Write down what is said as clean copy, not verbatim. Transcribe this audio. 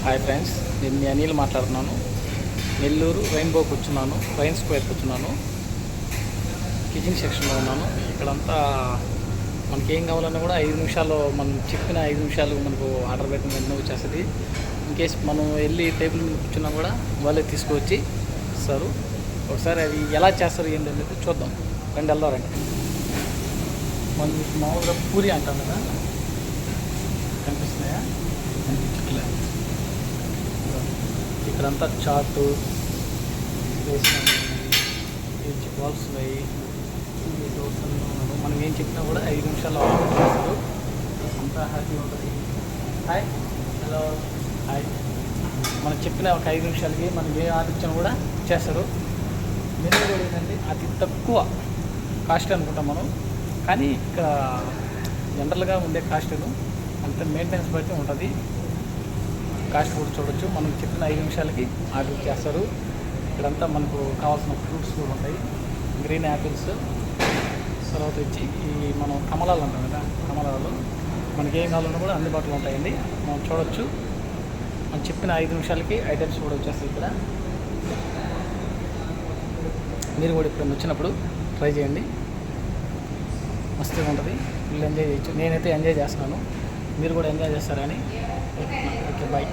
Hi friends, నేను మీ అనిల్ మాట్లాడుతున్నాను. Nellore రెయిన్బోకి వచ్చున్నాను, rain స్క్వేర్కి వచ్చున్నాను. Kitchen సెక్షన్లో ఉన్నాను. ఇక్కడంతా మనకి ఏం కావాలన్నా కూడా 5 నిమిషాల్లో, మనం చెప్పిన 5 నిమిషాలు మనకు ఆర్డర్ పెట్టిన వెంటనే వచ్చేస్తుంది. ఇన్కేస్ మనం వెళ్ళి టేబుల్ మీద కూర్చున్నా కూడా వాళ్ళే తీసుకువచ్చి ఇస్తారు. ఒకసారి అవి ఎలా చేస్తారు ఏంటి అనేది చూద్దాం. రండి, వెళ్దారండి. మనం మామూలుగా పూరి అంటాం కదా, కనిపిస్తున్నాయా? కనిపించట్లేదు. ఇక్కడంతా చాటు వేసినాము, బాల్స్ ఉన్నాయి, దోశలు. మనం ఏం చెప్పినా కూడా 5 నిమిషాల్లో ఆర్డర్ చేస్తారు. అంతా హ్యాపీ ఉంటుంది. Hi, hello, hi. మనం చెప్పిన ఒక 5 నిమిషాలకి మనం ఏ ఆర్డర్ ఇచ్చినా కూడా చేస్తారు. మెనూ కూడా ఏంటంటే అతి తక్కువ కాస్ట్ అనుకుంటాం మనం, కానీ ఇక్కడ జనరల్గా ఉండే కాస్ట్ అంత మెయింటెనెన్స్ బట్టి ఉంటుంది. కాస్ట్ కూడా చూడొచ్చు. మనం చెప్పిన 5 నిమిషాలకి ఆర్డర్ చేస్తారు. ఇక్కడంతా మనకు కావాల్సిన ఫ్రూట్స్ కూడా ఉంటాయి. గ్రీన్ యాపిల్స్, తర్వాత వచ్చి ఈ మనం కమలాలు అంటాం కదా, కమలాలు మనకి ఏం కావాలన్నా కూడా అందుబాటులో ఉంటాయండి. మనం చూడొచ్చు. మనం చెప్పిన 5 నిమిషాలకి ఐటమ్స్ కూడా వచ్చేస్తాయి ఇక్కడ. మీరు కూడా ఇప్పుడు వచ్చినప్పుడు ట్రై చేయండి, మస్తుగా ఉంటుంది. ఫుల్ ఎంజాయ్ చేయొచ్చు. నేనైతే ఎంజాయ్ చేస్తున్నాను, మీరు కూడా ఎంజాయ్ చేస్తారని. Okay, bye.